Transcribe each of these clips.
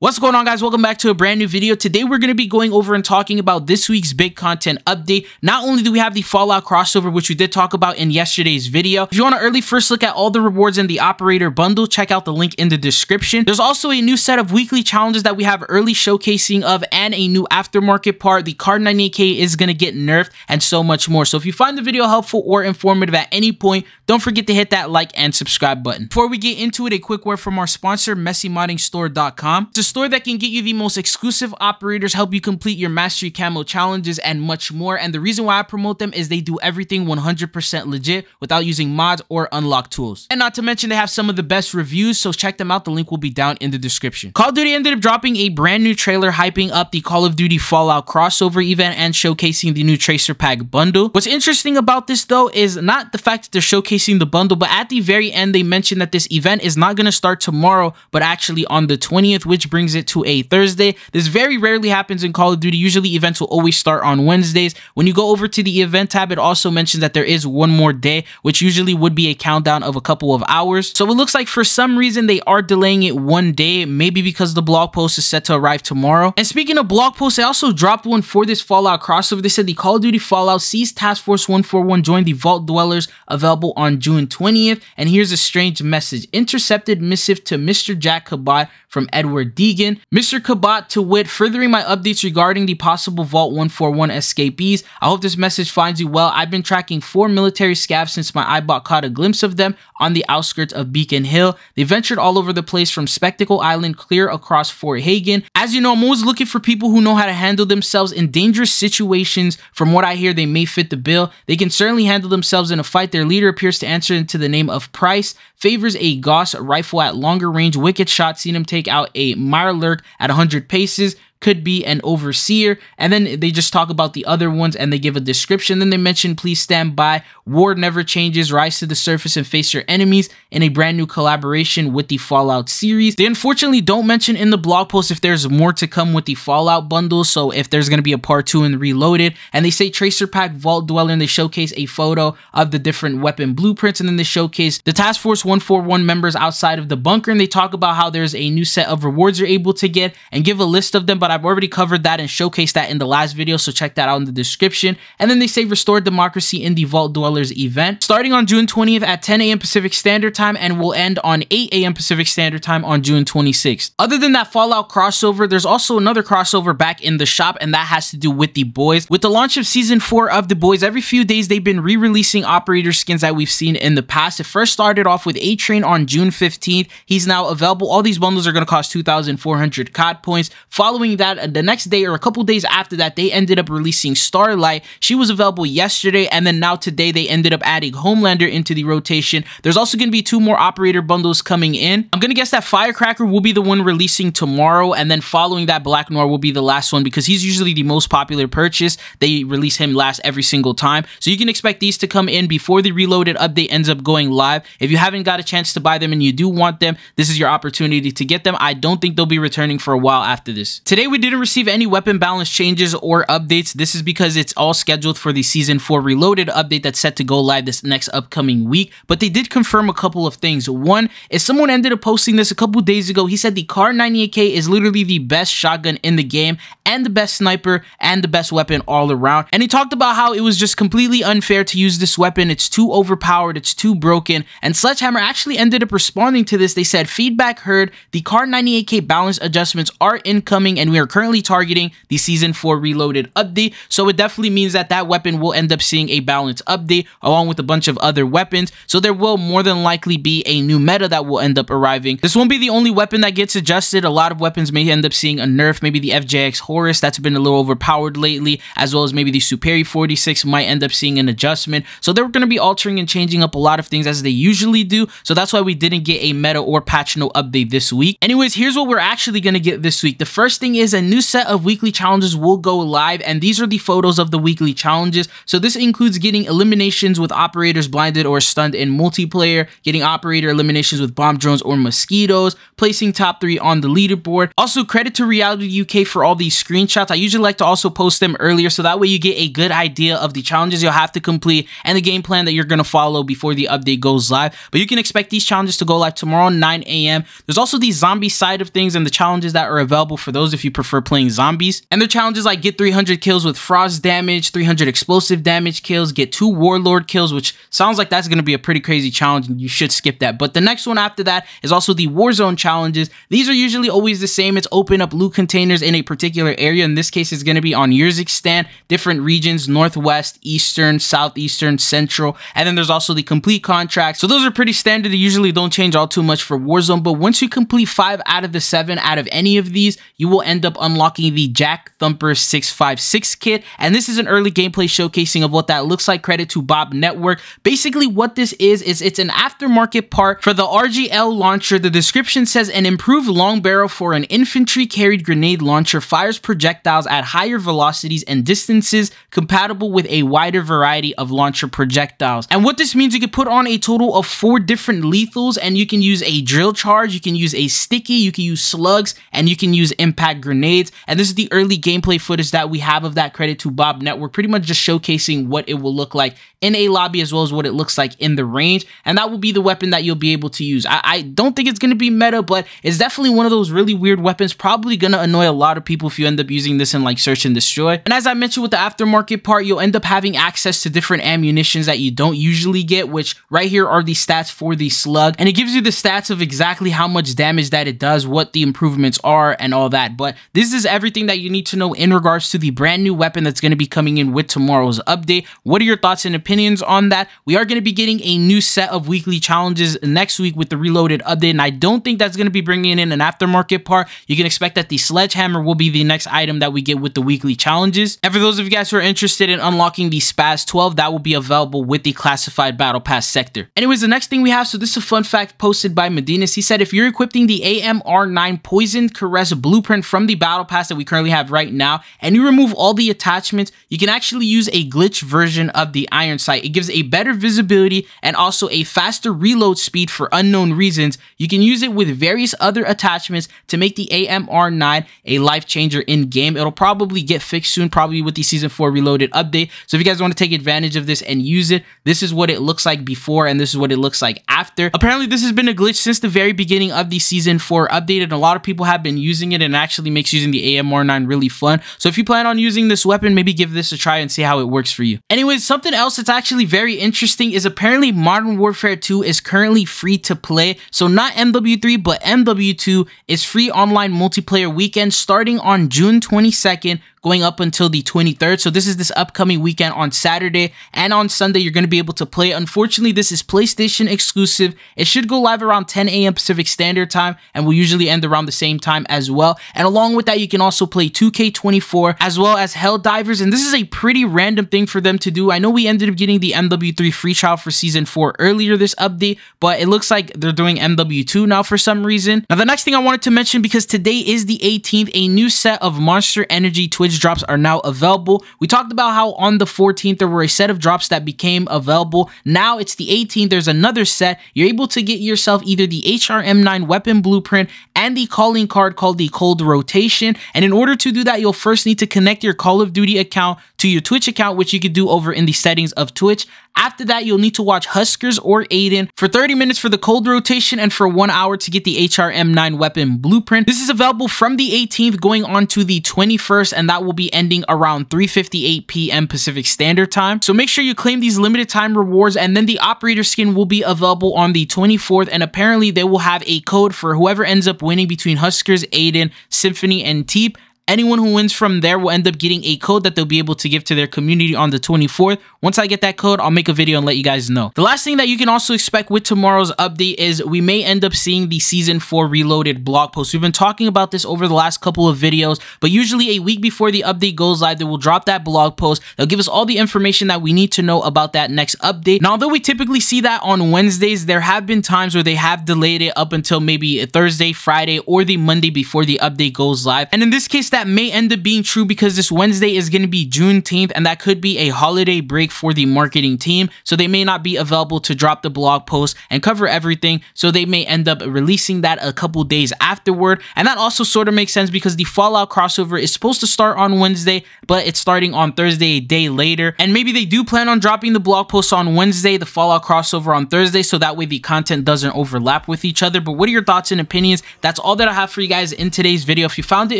What's going on, guys? Welcome back to a brand new video. Today we're going to be going over and talking about this week's big content update. Not only do we have the Fallout crossover, which we did talk about in yesterday's video. If you want an early first look at all the rewards in the operator bundle, check out the link in the description. There's also a new set of weekly challenges that we have early showcasing of, and a new aftermarket part. The KAR98k is going to get nerfed, and so much more. So if you find the video helpful or informative at any point, don't forget to hit that like and subscribe button. Before we get into it, a quick word from our sponsor, MessyModdingStore.com. It's a store that can get you the most exclusive operators, help you complete your mastery camo challenges, and much more. And the reason why I promote them is they do everything 100% legit without using mods or unlock tools. And not to mention, they have some of the best reviews, so check them out. The link will be down in the description. Call of Duty ended up dropping a brand new trailer hyping up the Call of Duty Fallout crossover event and showcasing the new Tracer Pack bundle. What's interesting about this though is not the fact that they're showcasing the bundle, but at the very end they mentioned that this event is not going to start tomorrow, but actually on the 20th, which brings it to a Thursday. This very rarely happens in Call of Duty. Usually events will always start on Wednesdays. When you go over to the event tab, it also mentions that there is one more day, which usually would be a countdown of a couple of hours. So it looks like for some reason they are delaying it one day, maybe because the blog post is set to arrive tomorrow. And speaking of blog posts, they also dropped one for this Fallout crossover. They said the Call of Duty Fallout sees Task Force 141 join the Vault Dwellers, available on June 20th. And here's a strange message: intercepted missive to Mr. JAK Kabat from Edward Deegan. Mr. Kabat, to wit, furthering my updates regarding the possible Vault 141 escapees. I hope this message finds you well. I've been tracking 4 military scavs since my eyebot caught a glimpse of them on the outskirts of Beacon Hill. They ventured all over the place, from Spectacle Island clear across Fort Hagen. As you know, I'm always looking for people who know how to handle themselves in dangerous situations. From what I hear, they may fit the bill. They can certainly handle themselves in a fight. Their leader appears to answer into the name of Price, favors a Gauss rifle at longer range, wicked shot, seen him take out a Mirelurk at 100 paces, could be an overseer. And then they just talk about the other ones and they give a description. Then they mention, please stand by, war never changes, rise to the surface and face your enemies, in a brand new collaboration with the Fallout series. They unfortunately don't mention in the blog post if there's more to come with the Fallout bundle, so if there's going to be a part 2 in Reloaded. And they say Tracer Pack Vault Dweller, and they showcase a photo of the different weapon blueprints, and then they showcase the Task Force 141 members outside of the bunker, and they talk about how there's a new set of rewards you're able to get and give a list of them, but I've already covered that and showcased that in the last video, so check that out in the description. And then they say restore democracy in the Vault Dwellers event, starting on June 20th at 10 a.m. Pacific Standard Time, and will end on 8 a.m. Pacific Standard Time on June 26th. Other than that Fallout crossover, there's also another crossover back in the shop, and that has to do with The Boys. With the launch of Season 4 of The Boys, every few days they've been re-releasing operator skins that we've seen in the past. It first started off with A-Train on June 15th. He's now available. All these bundles are going to cost 2,400 COD points. Following that, the next day or a couple days after that, they ended up releasing Starlight. She was available yesterday, and then now today they ended up adding Homelander into the rotation. There's also going to be 2 more operator bundles coming in. I'm going to guess that Firecracker will be the one releasing tomorrow, and then following that, Black Noir will be the last one, because he's usually the most popular purchase. They release him last every single time, so you can expect these to come in before the Reloaded update ends up going live. If you haven't got a chance to buy them and you do want them, this is your opportunity to get them. I don't think they'll be returning for a while after this. Today we didn't receive any weapon balance changes or updates. This is because it's all scheduled for the Season 4 Reloaded update that's set to go live this next upcoming week. But they did confirm a couple of things. One is, someone ended up posting this a couple days ago. He said the KAR98k is literally the best shotgun in the game, and the best sniper, and the best weapon all around. And he talked about how it was just completely unfair to use this weapon. It's too overpowered, it's too broken. And Sledgehammer actually ended up responding to this. They said, feedback heard, the KAR98k balance adjustments are incoming, and we are currently targeting the Season 4 Reloaded update. So it definitely means that that weapon will end up seeing a balance update along with a bunch of other weapons. So there will more than likely be a new meta that will end up arriving. This won't be the only weapon that gets adjusted. A lot of weapons may end up seeing a nerf. Maybe the FJX Horus, that's been a little overpowered lately, as well as maybe the Superi 46 might end up seeing an adjustment. So they're going to be altering and changing up a lot of things as they usually do. So that's why we didn't get a meta or patch note update this week. Anyways, here's what we're actually going to get this week. The first thing is a new set of weekly challenges will go live, and these are the photos of the weekly challenges. So this includes getting eliminations with operators blinded or stunned in multiplayer, getting operator eliminations with bomb drones or mosquitoes, placing top 3 on the leaderboard. Also, credit to Reality UK for all these screenshots. I usually like to also post them earlier, so that way you get a good idea of the challenges you'll have to complete and the game plan that you're going to follow before the update goes live. But you can expect these challenges to go live tomorrow, 9 a.m. There's also the zombie side of things and the challenges that are available for those if you prefer playing zombies. And they're challenges like get 300 kills with frost damage, 300 explosive damage kills, get 2 warlord kills, which sounds like that's going to be a pretty crazy challenge and you should skip that. But the next one after that is also the Warzone challenges. These are usually always the same. It's open up loot containers in a particular area. In this case, it's going to be on Urzikstan, different regions, northwest, eastern, southeastern, central, and then there's also the complete contracts. So those are pretty standard. They usually don't change all too much for Warzone, but once you complete 5 out of the 7 out of any of these, you will end up unlocking the JAK Thumper-656 kit, and this is an early gameplay showcasing of what that looks like. Credit to Bob Network. Basically what this is it's an aftermarket part for the RGL launcher. The description says an improved long barrel for an infantry carried grenade launcher, fires projectiles at higher velocities and distances, compatible with a wider variety of launcher projectiles. And what this means, you can put on a total of 4 different lethals, and you can use a drill charge, you can use a sticky, you can use slugs, and you can use impact grenades. And this is the early gameplay footage that we have of that. Credit to Bob Network, pretty much just showcasing what it will look like in a lobby as well as what it looks like in the range, and that will be the weapon that you'll be able to use. I don't think it's going to be meta, but it's definitely one of those really weird weapons, probably going to annoy a lot of people if you end up using this in like search and destroy. And as I mentioned with the aftermarket part, you'll end up having access to different ammunitions that you don't usually get, which right here are the stats for the slug, and it gives you the stats of exactly how much damage that it does, what the improvements are, and all that. But this is everything that you need to know in regards to the brand new weapon that's going to be coming in with tomorrow's update. What are your thoughts and opinions on that? We are going to be getting a new set of weekly challenges next week with the reloaded update, and I don't think that's going to be bringing in an aftermarket part. You can expect that the sledgehammer will be the next item that we get with the weekly challenges. And for those of you guys who are interested in unlocking the Spaz 12, that will be available with the classified battle pass sector. Anyways, the next thing we have, so this is a fun fact posted by Medinas. He said if you're equipping the AMR9 Poisoned Caress blueprint from the battle pass that we currently have right now, and you remove all the attachments, you can actually use a glitch version of the iron sight. It gives a better visibility and also a faster reload speed for unknown reasons. You can use it with various other attachments to make the AMR9 a life changer in game. It'll probably get fixed soon, probably with the season 4 reloaded update. So if you guys want to take advantage of this and use it, this is what it looks like before and this is what it looks like after. Apparently this has been a glitch since the very beginning of the season 4 update, and a lot of people have been using it, and it actually makes using the AMR9 really fun. So if you plan on using this weapon, maybe give this a try and see how it works for you. Anyways, something else that's actually very interesting is apparently Modern Warfare 2 is currently free to play. So not MW3, but MW2 is free online multiplayer weekend starting on June 22nd, going up until the 23rd. So this is this upcoming weekend on Saturday and on Sunday. You're going to be able to play. Unfortunately, this is PlayStation exclusive. It should go live around 10 a.m. Pacific Standard Time and will usually end around the same time as well. And along with that, you can also play 2K24 as well as Helldivers. And this is a pretty random thing for them to do. I know we ended up getting the MW3 free trial for season 4 earlier this update, but it looks like they're doing MW2 now for some reason. Now, the next thing I wanted to mention, because today is the 18th, a new set of Monster Energy Twitch drops are now available. We talked about how on the 14th there were a set of drops that became available. Now it's the 18th. There's another set. You're able to get yourself either the HRM9 weapon blueprint and the calling card called the Cold Rotation. And in order to do that, you'll first need to connect your Call of Duty account to your Twitch account, which you could do over in the settings of Twitch. After that, you'll need to watch Huskers or Aiden for 30 minutes for the Cold Rotation and for 1 hour to get the HRM9 weapon blueprint. This is available from the 18th going on to the 21st, and that will be ending around 3:58 p.m. Pacific Standard Time. So make sure you claim these limited time rewards, and then the operator skin will be available on the 24th, and apparently they will have a code for whoever ends up winning between Huskers, Aiden, Symphony, and Teep. Anyone who wins from there will end up getting a code that they'll be able to give to their community on the 24th. Once I get that code, I'll make a video and let you guys know. The last thing that you can also expect with tomorrow's update is we may end up seeing the Season 4 Reloaded blog post. We've been talking about this over the last couple of videos, but usually a week before the update goes live, they will drop that blog post. They'll give us all the information that we need to know about that next update. Now, although we typically see that on Wednesdays, there have been times where they have delayed it up until maybe Thursday, Friday, or the Monday before the update goes live. And in this case, that that may end up being true because this Wednesday is going to be Juneteenth, and that could be a holiday break for the marketing team, so they may not be available to drop the blog post and cover everything, so they may end up releasing that a couple days afterward. And that also sort of makes sense because the Fallout crossover is supposed to start on Wednesday, but it's starting on Thursday, a day later. And maybe they do plan on dropping the blog post on Wednesday, the Fallout crossover on Thursday, so that way the content doesn't overlap with each other. But what are your thoughts and opinions? That's all that I have for you guys in today's video. If you found it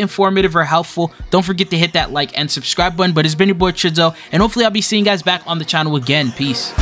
informative or helpful, don't forget to hit that like and subscribe button. But it's been your boy Chidzo, and hopefully I'll be seeing you guys back on the channel again. Peace.